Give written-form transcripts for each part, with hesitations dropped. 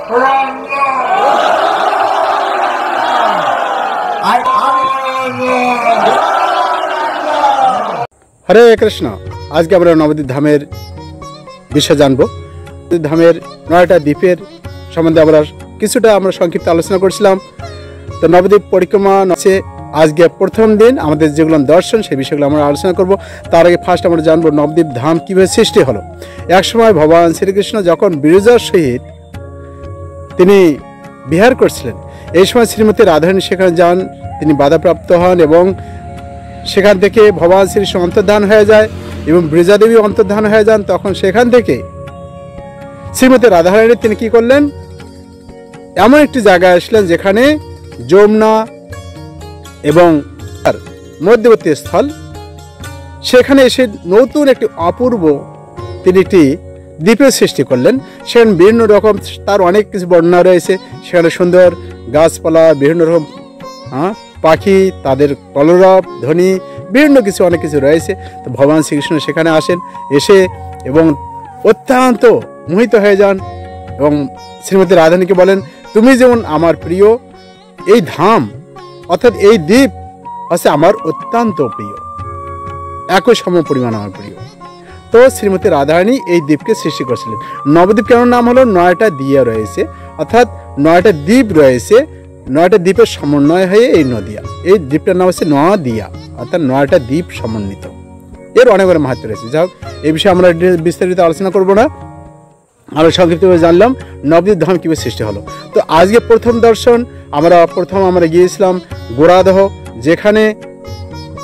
হরে কৃষ্ণ। আজকে আমরা নবদ্বীপ ধামের বিষয় জানবো। ধামের 9টা দ্বীপের সম্বন্ধে কিছুটা আমরা সংক্ষিপ্ত আলোচনা করছিলাম। তো নবদ্বীপ পরিক্রমা আছে আজকে প্রথম দিন। আমাদের যেগুলো দর্শন সেই বিষয়গুলো আমরা আলোচনা করব। তার আগে ফার্স্ট আমরা জানবো নবদ্বীপ ধাম কীভাবে সৃষ্টি হলো। একসময় ভগবান শ্রীকৃষ্ণ যখন বিরজার সহিত তিনি বিহার করছিলেন, এই সময় শ্রীমতী রাধারানী সেখানে যান, তিনি বাধাপ্রাপ্ত হন এবং সেখান থেকে ভগবান শ্রীকৃষ্ণ অন্তর্ধান হয়ে যায় এবং ব্রজাদেবী অন্তর্ধান হয়ে যান। তখন সেখান থেকে শ্রীমতী রাধারানী তিনি কি করলেন, এমন একটি জায়গায় আসলেন যেখানে যমুনা এবং মধ্যবর্তী স্থল, সেখানে এসে নতুন একটি অপূর্ব তিনি একটি দ্বীপের সৃষ্টি করলেন। সেখানে বিভিন্ন রকম তার অনেক কিছু বর্ণনা রয়েছে। সেখানে সুন্দর গাছপালা, বিভিন্ন রকম পাখি, তাদের কলরব ধ্বনি, বিভিন্ন কিছু অনেক কিছু রয়েছে। তো ভগবান শ্রীকৃষ্ণ সেখানে আসেন, এসে এবং অত্যন্ত মোহিত হয়ে যান এবং শ্রীমতী রাধারানীকে বলেন, তুমি যেমন আমার প্রিয়, এই ধাম অর্থাৎ এই দ্বীপ হচ্ছে আমার অত্যন্ত প্রিয়, একই সম পরিমাণ আমার প্রিয়। তো শ্রীমতী রাধারানী এই দ্বীপকে সৃষ্টি করেছিলেন। নবদ্বীপ কেন নাম হলো? 9টা দিয়া রয়েছে, অর্থাৎ 9টা দ্বীপ রয়েছে, 9টা দ্বীপের সমন্বয় হয়ে এই নদিয়া। এই দ্বীপটার নাম হচ্ছে নদিয়া, অর্থাৎ 9টা দ্বীপ সমন্বিত। এর অনেক অনেক মাহাত্ম্য রয়েছে। যাই হোক, এই বিষয়ে আমরা বিস্তারিত আলোচনা করবো না, আরো সংক্ষিপ্তভাবে জানলাম নবদ্বীপ ধাম কিভাবে সৃষ্টি হলো। তো আজকে প্রথম দর্শন আমরা গিয়েছিলাম গোরাদহ, যেখানে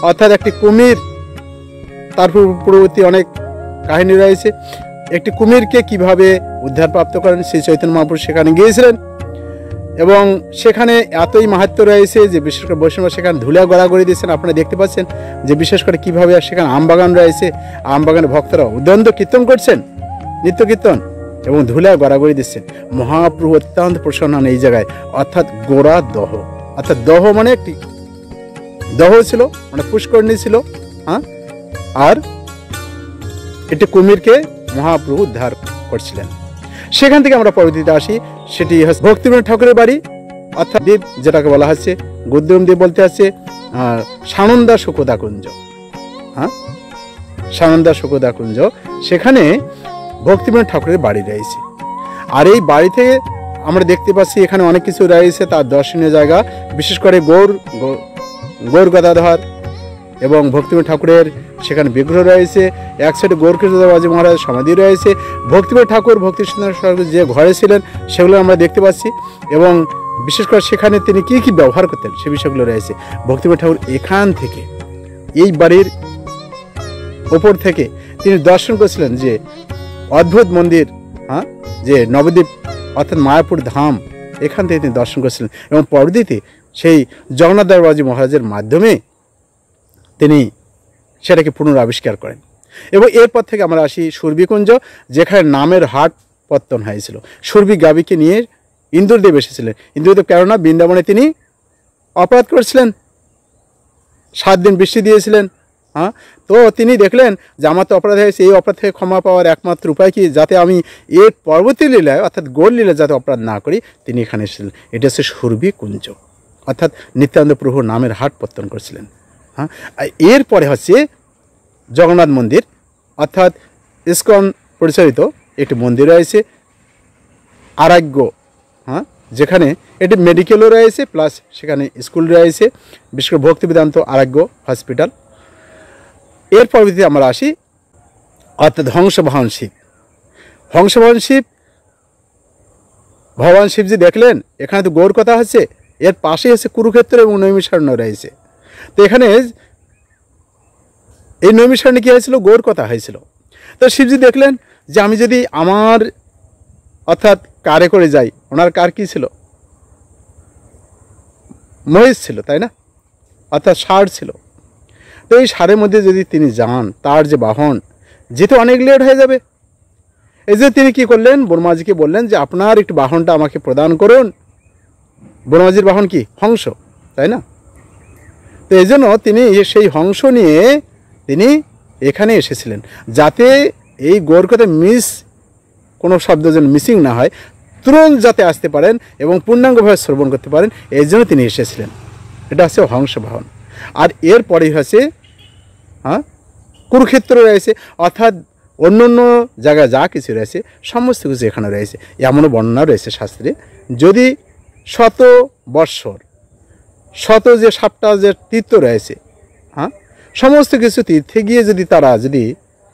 অর্থাৎ একটি কুমির, তার পূর্ববর্তী অনেক কাহিনী রয়েছে। একটি কুমিরকে কিভাবে উদ্ধার প্রাপ্ত করেন শ্রী চৈতন্য মহাপ্রভু সেখানে গিয়েছিলেন এবং সেখানে এতই মাহাত্ম্য রয়েছে যে বিশেষ করে বৈষ্ণব সেখানে ধুলা গড়াগড়ি দিয়েছেন। আপনারা দেখতে পাচ্ছেন যে বিশেষ করে কিভাবে সেখানে আমবাগান রয়েছে, আমবাগানে ভক্তরা উদ্যন্ত কীর্তন করছেন, নিত্য কীর্তন এবং ধুলা গড়াগড়ি দিচ্ছেন। মহাপ্রভু অত্যন্ত প্রসন্ন হন এই জায়গায়, অর্থাৎ গোরা দহ, অর্থাৎ দহ মানে একটি দহ ছিল, মানে পুষ্করণী ছিল, আর একটি কুমিরকে মহাপ্রভু উদ্ধার করছিলেন। সেখান থেকে আমরা পরবর্তীতে আসি, সেটি হচ্ছে ভক্তিবিনোদ ঠাকুরের বাড়ি, অর্থাৎ দ্বীপ যেটাকে বলা হচ্ছে গদ্যম দ্বীপ বলতে আছে সানন্দা সুখদা কুঞ্জ। সানন্দা সুখদা কুঞ্জ, সেখানে ভক্তিবিনোদ ঠাকুরের বাড়ি রয়েছে। আর এই বাড়ি থেকে আমরা দেখতে পাচ্ছি এখানে অনেক কিছু রয়েছে তার দর্শনীয় জায়গা, বিশেষ করে গৌর গদাধর এবং ভক্তিবিনোদ ঠাকুরের সেখানে বিগ্রহ রয়েছে। এক সাইডে গৌরকৃষ্ণদাসবাজি মহারাজ সমাধি রয়েছে। ভক্তিবিনোদ ঠাকুর ভক্তি সুন্দর যে ঘরে ছিলেন সেগুলো আমরা দেখতে পাচ্ছি এবং বিশেষ করে সেখানে তিনি কি কি ব্যবহার করতেন সে বিষয়গুলো রয়েছে। ভক্তিবিনোদ ঠাকুর এখান থেকে এই বাড়ির ওপর থেকে তিনি দর্শন করেছিলেন যে অদ্ভুত মন্দির, যে নবদ্বীপ অর্থাৎ মায়াপুর ধাম, এখান থেকে তিনি দর্শন করেছিলেন এবং পরবর্তীতে সেই জগন্নাথ দাসবাজি মহারাজের মাধ্যমে তিনি সেটাকে পুনরাবিষ্কার করেন। এবং এরপর থেকে আমরা আসি সুরভিকুঞ্জ, যেখানে নামের হাট পত্তন হয়েছিল। সুরভি গাবিকে নিয়ে ইন্দ্রদেব এসেছিলেন। ইন্দ্রদেব কেননা বৃন্দাবনে তিনি অপরাধ করেছিলেন, 7 দিন বৃষ্টি দিয়েছিলেন। তো তিনি দেখলেন যে আমার তো অপরাধ হয়েছে, এই অপরাধ থেকে ক্ষমা পাওয়ার একমাত্র উপায় কি, যাতে আমি এর পরবর্তী লীলায় অর্থাৎ গৌর লীলায় যাতে অপরাধ না করি, তিনি এখানে এসেছিলেন। এটা হচ্ছে সুরভিকুঞ্জ, অর্থাৎ নিত্যানন্দ প্রভু নামের হাট পত্তন করেছিলেন। এরপরে হচ্ছে জগন্নাথ মন্দির, অর্থাৎ ইস্কন পরিচালিত একটি মন্দির রয়েছে আরাগ্য, যেখানে এটি মেডিকেলও রয়েছে প্লাস সেখানে স্কুল রয়েছে, বিশেষ করে ভক্তি বেদান্ত আরাগ্য হসপিটাল। এর পরবর্তীতে আমরা আসি অর্থাৎ হংসবাহন শিব। হংসবাহন শিব, ভগবান শিবজি দেখলেন এখানে তো গৌর কথা হচ্ছে, এর পাশেই হচ্ছে কুরুক্ষেত্র এবং নৈমিষারণ্য রয়েছে। তো এখানে এই নৈমিষারণ্যে কী হয়েছিল, গৌর কথা হয়েছিল। তো শিবজি দেখলেন যে আমি যদি আমার অর্থাৎ কারে করে যাই, ওনার কার কী ছিল, মহিষ ছিল তাই না, অর্থাৎ ষাঁড় ছিল। তো এই ষাঁড়ের মধ্যে যদি তিনি যান, তার যে বাহন, যেতে অনেক লেট হয়ে যাবে। এই যে তিনি কি করলেন, ব্রহ্মাজিকে বললেন যে আপনার একটু বাহনটা আমাকে প্রদান করুন। ব্রহ্মাজির বাহন কি, হংস তাই না। তো এই জন্য তিনি সেই হংস নিয়ে তিনি এখানে এসেছিলেন, যাতে এই গৌর কথা কোনো শব্দ যেন মিসিং না হয়, তুরন্ত যাতে আসতে পারেন এবং পূর্ণাঙ্গভাবে শ্রবণ করতে পারেন, এই জন্য তিনি এসেছিলেন। এটা হচ্ছে হংস বাহন। আর এরপরেই হচ্ছে কুরুক্ষেত্র রয়েছে, অর্থাৎ অন্য অন্য জায়গায় যা কিছু রয়েছে সমস্ত কিছু এখানে রয়েছে। এমনও বর্ণনা রয়েছে শাস্ত্রে, যদি শত বৎসর শত যে 7টা যে তীর্থ রয়েছে, সমস্ত কিছু তীর্থে গিয়ে যদি তারা যদি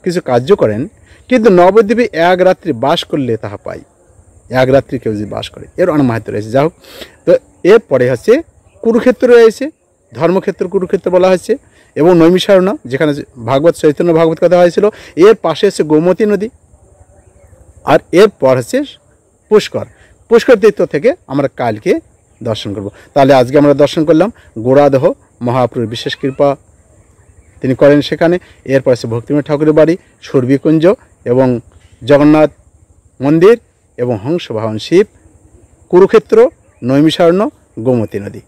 কিছু কার্য করেন, কিন্তু নবদ্বীপে এক রাত্রি বাস করলে তাহা পাই। এক রাত্রি কেউ যদি বাস করে, এর অনেক মাহাত্ম্য রয়েছে। যাই হোক, তো এরপরে হচ্ছে কুরুক্ষেত্র রয়েছে, ধর্মক্ষেত্র কুরুক্ষেত্র বলা হচ্ছে, এবং নৈমিষারণ্য যেখানে ভাগবত চৈতন্য ভাগবত কথা হয়েছিল, এর পাশে হচ্ছে গোমতী নদী। আর এরপর হচ্ছে পুষ্কর। পুষ্কর তীর্থ থেকে আমরা কালকে দর্শন করব। তাহলে আজকে আমরা দর্শন করলাম গোড়াদহ, মহাপ্রভুর বিশেষ কৃপা তিনি করেন সেখানে। এরপর আছে ভক্তিময় ঠাকুরের বাড়ি, সুরভিকুঞ্জ এবং জগন্নাথ মন্দির এবং হংসবাহন শিব, কুরুক্ষেত্র, নৈমিষারণ্য, গোমতী নদী।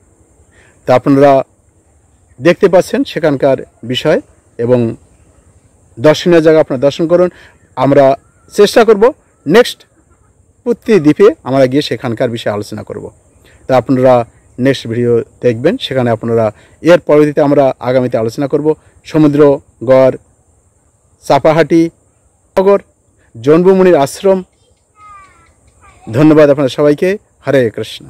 তা আপনারা দেখতে পাচ্ছেন সেখানকার বিষয় এবং দর্শনীয় জায়গা আপনারা দর্শন করুন। আমরা চেষ্টা করব নেক্সট প্রতি দ্বীপে আমরা গিয়ে সেখানকার বিষয়ে আলোচনা করব। তা আপনারা নেক্সট ভিডিও দেখবেন, সেখানে আপনারা এর পরবর্তীতে আমরা আগামীতে আলোচনা করব সমুদ্রগড়, চাপাহাটি নগর, জন্মমুনির আশ্রম। ধন্যবাদ আপনাদের সবাইকে। হরে কৃষ্ণ।